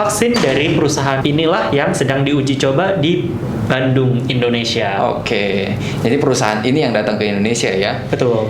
vaksin dari perusahaan inilah yang sedang diuji coba di Bandung, Indonesia. Oke, jadi perusahaan ini yang datang ke Indonesia ya? Betul.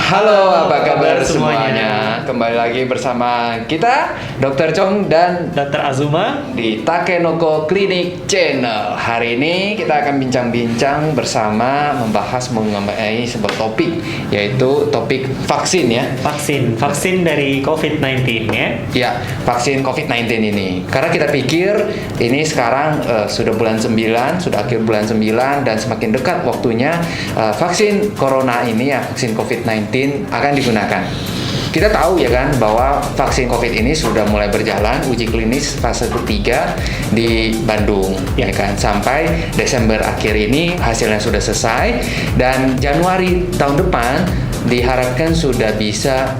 Halo, apa kabar semuanya? Kembali lagi bersama kita, Dr. Chong dan Dr. Azuma di Takenoko Clinic Channel. Hari ini kita akan bincang-bincang bersama membahas mengenai sebuah topik, yaitu topik vaksin ya. Vaksin dari COVID-19 ya. Ya, vaksin COVID-19 ini. Karena kita pikir ini sekarang sudah bulan 9, sudah akhir bulan 9 dan semakin dekat waktunya vaksin corona ini ya, vaksin COVID-19 akan digunakan. Kita tahu ya kan bahwa vaksin COVID ini sudah mulai berjalan uji klinis fase ketiga di Bandung ya kan, sampai Desember akhir ini hasilnya sudah selesai dan Januari tahun depan diharapkan sudah bisa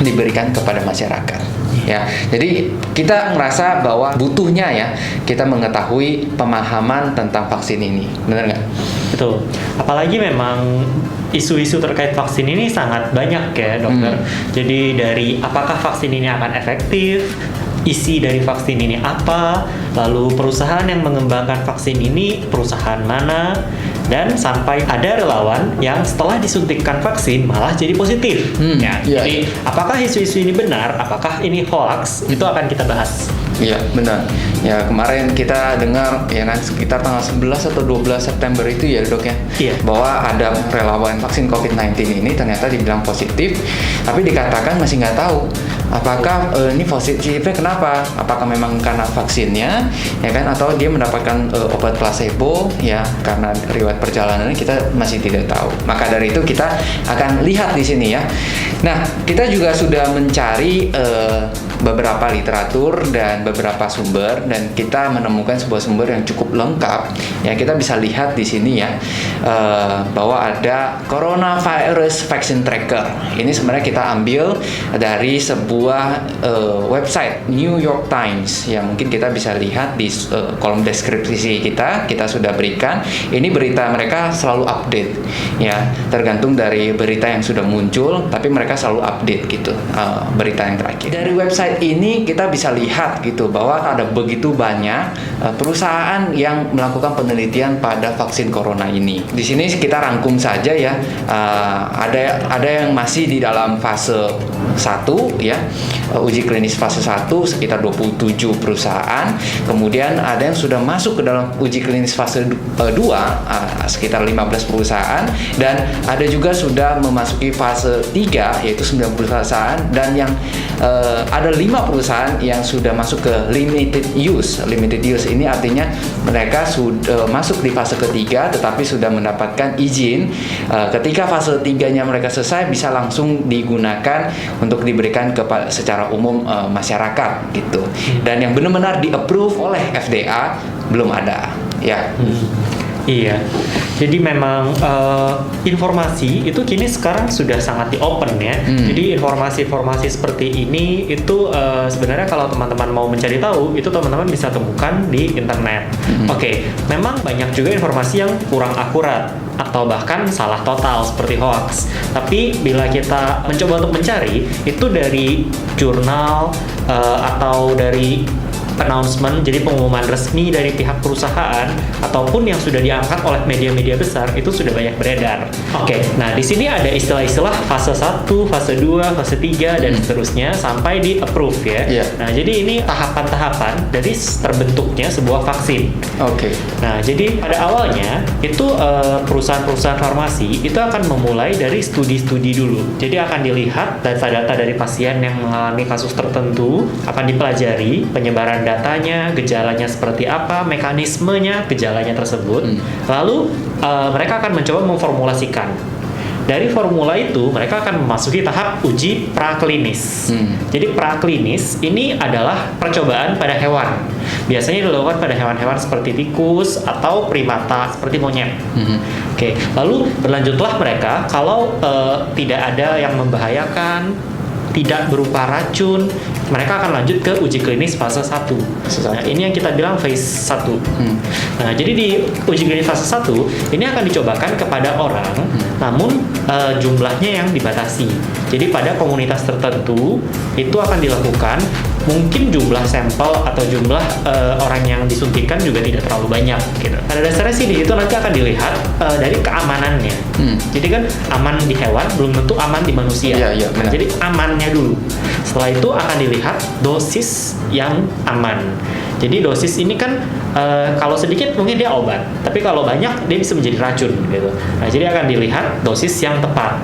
diberikan kepada masyarakat. Ya, jadi kita ngerasa bahwa butuhnya ya kita mengetahui pemahaman tentang vaksin ini, benar nggak? Betul. Apalagi memang isu-isu terkait vaksin ini sangat banyak ya dokter. Jadi dari apakah vaksin ini akan efektif, isi dari vaksin ini apa, lalu perusahaan yang mengembangkan vaksin ini perusahaan mana, dan sampai ada relawan yang setelah disuntikkan vaksin malah jadi positif. Jadi apakah isu-isu ini benar, apakah ini hoax, itu akan kita bahas. Iya, benar. Ya, kemarin kita dengar ya kan sekitar tanggal 11 atau 12 September itu ya, Dok ya. Iya. Bahwa ada relawan vaksin COVID-19 ini ternyata dibilang positif, tapi dikatakan masih nggak tahu apakah ini positifnya kenapa? Apakah memang karena vaksinnya ya kan, atau dia mendapatkan obat placebo ya, karena riwayat perjalanannya kita masih tidak tahu. Maka dari itu kita akan lihat di sini ya. Nah, kita juga sudah mencari beberapa literatur dan beberapa sumber, dan kita menemukan sebuah sumber yang cukup lengkap. Ya, kita bisa lihat di sini ya bahwa ada Coronavirus Vaccine Tracker. Ini sebenarnya kita ambil dari sebuah website New York Times yang mungkin kita bisa lihat di kolom deskripsi kita sudah berikan. Ini berita mereka selalu update ya, tergantung dari berita yang sudah muncul, tapi mereka selalu update gitu berita yang terakhir. Dari website ini kita bisa lihat gitu bahwa ada begitu banyak perusahaan yang melakukan penelitian pada vaksin corona ini. Di sini kita rangkum saja ya, ada yang masih di dalam fase 1 ya, uji klinis fase 1 sekitar 27 perusahaan. Kemudian ada yang sudah masuk ke dalam uji klinis fase 2 sekitar 15 perusahaan, dan ada juga sudah memasuki fase 3 yaitu 90 perusahaan, dan yang ada 5 perusahaan yang sudah masuk ke limited use. Limited use ini artinya mereka sudah masuk di fase ketiga tetapi sudah mendapatkan izin ketika fase 3-nya mereka selesai bisa langsung digunakan untuk diberikan secara umum masyarakat gitu. Dan yang benar-benar di-approve oleh FDA belum ada ya. Iya, jadi memang informasi itu kini sekarang sudah sangat di-open ya. Jadi informasi-informasi seperti ini itu sebenarnya kalau teman-teman mau mencari tahu, itu teman-teman bisa temukan di internet. Oke, memang banyak juga informasi yang kurang akurat atau bahkan salah total seperti hoax. Tapi bila kita mencoba untuk mencari, itu dari jurnal atau dari announcement, jadi pengumuman resmi dari pihak perusahaan ataupun yang sudah diangkat oleh media-media besar itu sudah banyak beredar. Oke, nah di sini ada istilah-istilah fase 1, fase 2, fase 3 dan seterusnya sampai di approve ya. Nah, jadi ini tahapan-tahapan dari terbentuknya sebuah vaksin. Nah, jadi pada awalnya itu perusahaan-perusahaan farmasi itu akan memulai dari studi-studi dulu. Jadi akan dilihat data-data dari pasien yang mengalami kasus tertentu, akan dipelajari penyebaran datanya, gejalanya seperti apa, mekanismenya gejalanya tersebut. Lalu mereka akan mencoba memformulasikan. Dari formula itu mereka akan memasuki tahap uji praklinis. Jadi praklinis ini adalah percobaan pada hewan. Biasanya dilakukan pada hewan-hewan seperti tikus atau primata seperti monyet. Lalu berlanjutlah mereka kalau tidak ada yang membahayakan, tidak berupa racun, mereka akan lanjut ke uji klinis fase 1. Nah, ini yang kita bilang phase 1. Nah, jadi di uji klinis fase 1 ini akan dicobakan kepada orang, namun jumlahnya yang dibatasi. Jadi pada komunitas tertentu itu akan dilakukan, mungkin jumlah sampel atau jumlah orang yang disuntikan juga tidak terlalu banyak gitu. Pada dasarnya sih di situ nanti akan dilihat dari keamanannya. Jadi kan aman di hewan belum tentu aman di manusia. Iya, Nah, jadi amannya dulu. Setelah itu akan dilihat dosis yang aman. Jadi dosis ini kan kalau sedikit mungkin dia obat, tapi kalau banyak dia bisa menjadi racun gitu. Nah, jadi akan dilihat dosis yang tepat.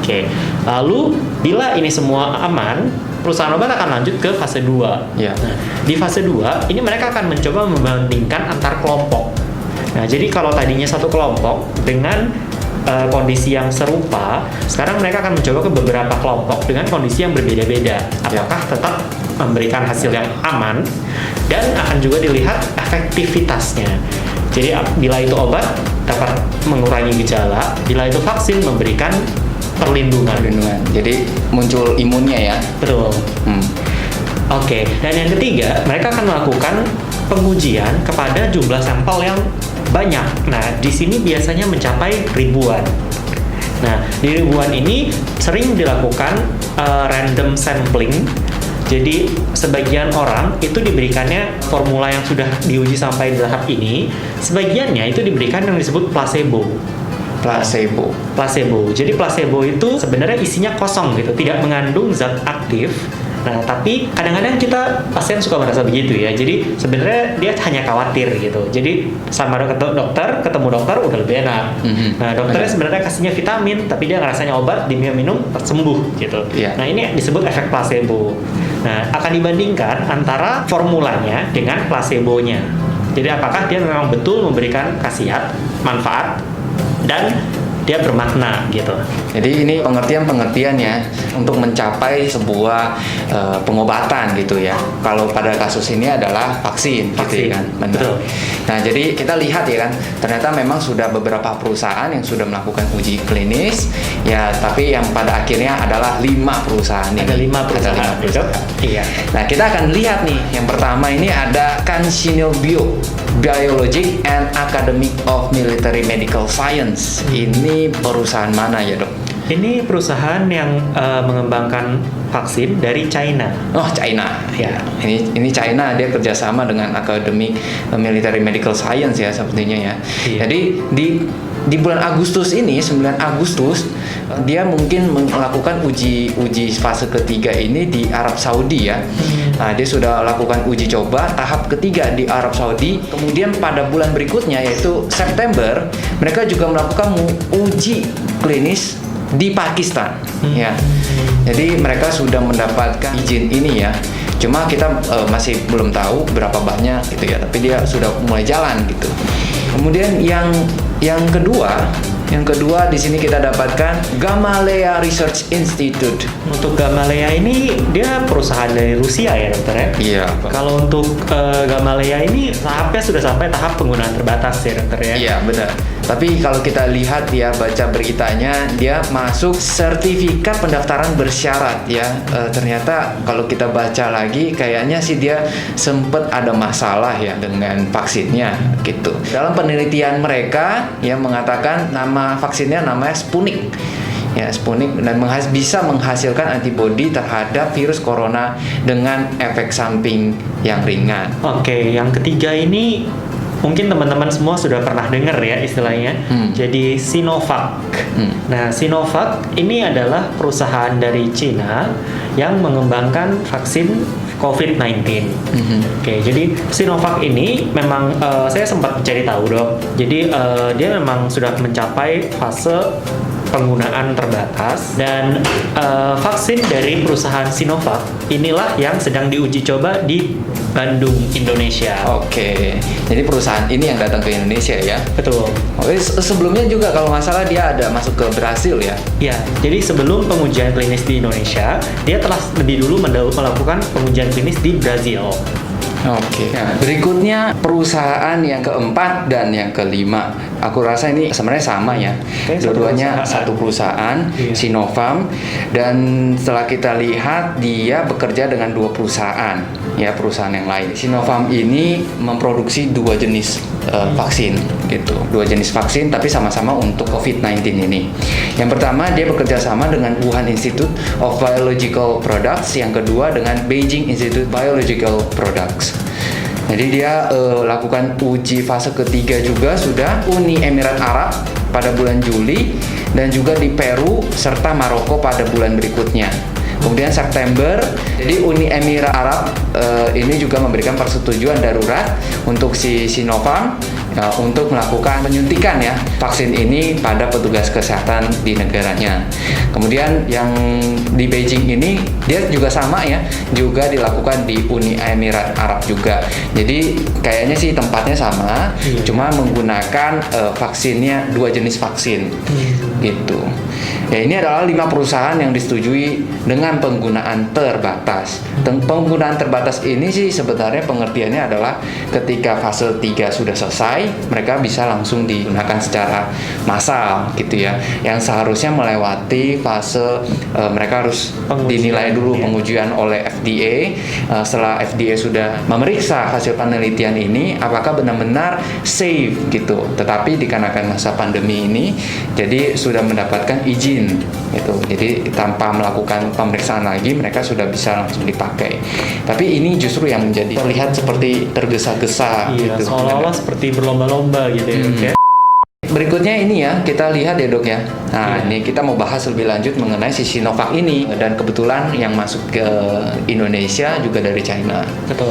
Oke. Lalu bila ini semua aman, perusahaan obat akan lanjut ke fase 2. Ya. Nah, di fase 2 ini mereka akan mencoba membandingkan antar kelompok. Nah, jadi kalau tadinya satu kelompok dengan kondisi yang serupa, sekarang mereka akan mencoba ke beberapa kelompok dengan kondisi yang berbeda-beda. Apakah tetap memberikan hasil yang aman, dan akan juga dilihat efektivitasnya. Jadi bila itu obat dapat mengurangi gejala, bila itu vaksin memberikan perlindungan. Jadi muncul imunnya ya. Betul. Oke. Dan yang ketiga, mereka akan melakukan pengujian kepada jumlah sampel yang banyak. Nah, di sini biasanya mencapai ribuan. Nah, di ribuan ini sering dilakukan random sampling. Jadi sebagian orang itu diberikannya formula yang sudah diuji sampai di tahap ini, sebagiannya itu diberikan yang disebut placebo. Jadi placebo itu sebenarnya isinya kosong gitu, tidak mengandung zat aktif. Nah, tapi kadang-kadang pasien suka merasa begitu ya. Jadi sebenarnya dia hanya khawatir gitu. Jadi sama ketemu dokter udah lebih enak. Nah, dokternya sebenarnya kasihnya vitamin, tapi dia ngerasanya obat, dia minum sembuh gitu. Nah, ini disebut efek placebo. Nah, akan dibandingkan antara formulanya dengan placebonya. Jadi apakah dia memang betul memberikan khasiat, manfaat, dan dia bermakna gitu. Jadi ini pengertian ya untuk mencapai sebuah pengobatan gitu ya. Kalau pada kasus ini adalah vaksin. Gitu kan. Betul. Nah, jadi kita lihat ya kan, ternyata memang sudah beberapa perusahaan yang sudah melakukan uji klinis ya, tapi yang pada akhirnya adalah 5 perusahaan ini. Ada 5 perusahaan. Iya. Nah, kita akan lihat nih, yang pertama ini ada CanSino Biologic and Academy of Military Medical Science. Ini perusahaan mana ya, Dok? Ini perusahaan yang mengembangkan vaksin dari China. Oh, China. Ya. Ini China, dia kerjasama dengan Academy Military Medical Science ya sepertinya ya. Iya. Jadi di bulan Agustus ini, 9 Agustus, dia mungkin melakukan uji fase ketiga ini di Arab Saudi ya. Nah, dia sudah lakukan uji coba tahap ketiga di Arab Saudi. Kemudian pada bulan berikutnya yaitu September, mereka juga melakukan uji klinis di Pakistan ya. Jadi mereka sudah mendapatkan izin ini ya. Cuma kita masih belum tahu berapa banyak gitu ya, tapi dia sudah mulai jalan gitu. Kemudian yang kedua di sini kita dapatkan Gamaleya Research Institute. Untuk Gamaleya ini dia perusahaan dari Rusia ya, dokter ya? Iya. Kalau untuk Gamaleya ini tahapnya sudah sampai tahap penggunaan terbatas ya, dokter ya? Iya, benar. Tapi kalau kita lihat ya, baca beritanya, dia masuk sertifikat pendaftaran bersyarat ya. Ternyata kalau kita baca lagi, kayaknya sih dia sempat ada masalah ya dengan vaksinnya gitu. Dalam penelitian mereka yang mengatakan nama vaksinnya namanya Sputnik. Ya, Sputnik, dan bisa menghasilkan antibodi terhadap virus corona dengan efek samping yang ringan. Oke, yang ketiga ini mungkin teman-teman semua sudah pernah dengar ya istilahnya. Jadi Sinovac. Nah, Sinovac ini adalah perusahaan dari Cina yang mengembangkan vaksin COVID-19. Oke, jadi Sinovac ini memang saya sempat mencari tahu, Dok. Jadi dia memang sudah mencapai fase penggunaan terbatas, dan vaksin dari perusahaan Sinovac inilah yang sedang diuji coba di Bandung, Indonesia. Oke, jadi perusahaan ini yang datang ke Indonesia ya? Betul. Oke, sebelumnya juga kalau nggak salah dia ada masuk ke Brasil ya? Ya, jadi sebelum pengujian klinis di Indonesia, dia telah lebih dulu melakukan pengujian klinis di Brazil. Oke. Nah, berikutnya perusahaan yang keempat dan yang kelima. Aku rasa ini sebenarnya sama ya. Dua-duanya satu perusahaan, Iya. Sinopharm. Dan setelah kita lihat dia bekerja dengan dua perusahaan, ya perusahaan yang lain. Sinopharm ini memproduksi dua jenis vaksin, gitu. Dua jenis vaksin, tapi sama-sama untuk COVID-19 ini. Yang pertama dia bekerja sama dengan Wuhan Institute of Biological Products. Yang kedua dengan Beijing Institute Biological Products. Jadi dia lakukan uji fase ketiga juga sudah Uni Emirat Arab pada bulan Juli dan juga di Peru serta Maroko pada bulan berikutnya. Kemudian September, jadi Uni Emirat Arab ini juga memberikan persetujuan darurat untuk si Sinopharm untuk melakukan penyuntikan ya vaksin ini pada petugas kesehatan di negaranya. Kemudian yang di Beijing ini dia juga sama ya, juga dilakukan di Uni Emirat Arab juga. Jadi kayaknya sih tempatnya sama, cuma menggunakan vaksinnya dua jenis vaksin gitu. Ya ini adalah 5 perusahaan yang disetujui dengan penggunaan terbatas. Penggunaan terbatas ini sih sebenarnya pengertiannya adalah ketika fase 3 sudah selesai, mereka bisa langsung digunakan secara massal gitu ya. Yang seharusnya melewati fase mereka harus dinilai dulu pengujian oleh FDA. Setelah FDA sudah memeriksa hasil penelitian ini apakah benar-benar safe gitu. Tetapi dikarenakan masa pandemi ini jadi sudah mendapatkan izin gitu. Jadi tanpa melakukan pemeriksaan lagi mereka sudah bisa langsung dipakai. Tapi ini justru yang menjadi terlihat seperti tergesa-gesa Iya, gitu. seolah-olah seperti berlomba-lomba gitu ya, Dok, ya. Berikutnya ini ya, kita lihat ya dok ya. Nah ini kita mau bahas lebih lanjut mengenai si Sinovac ini. Dan kebetulan yang masuk ke Indonesia juga dari China. Betul.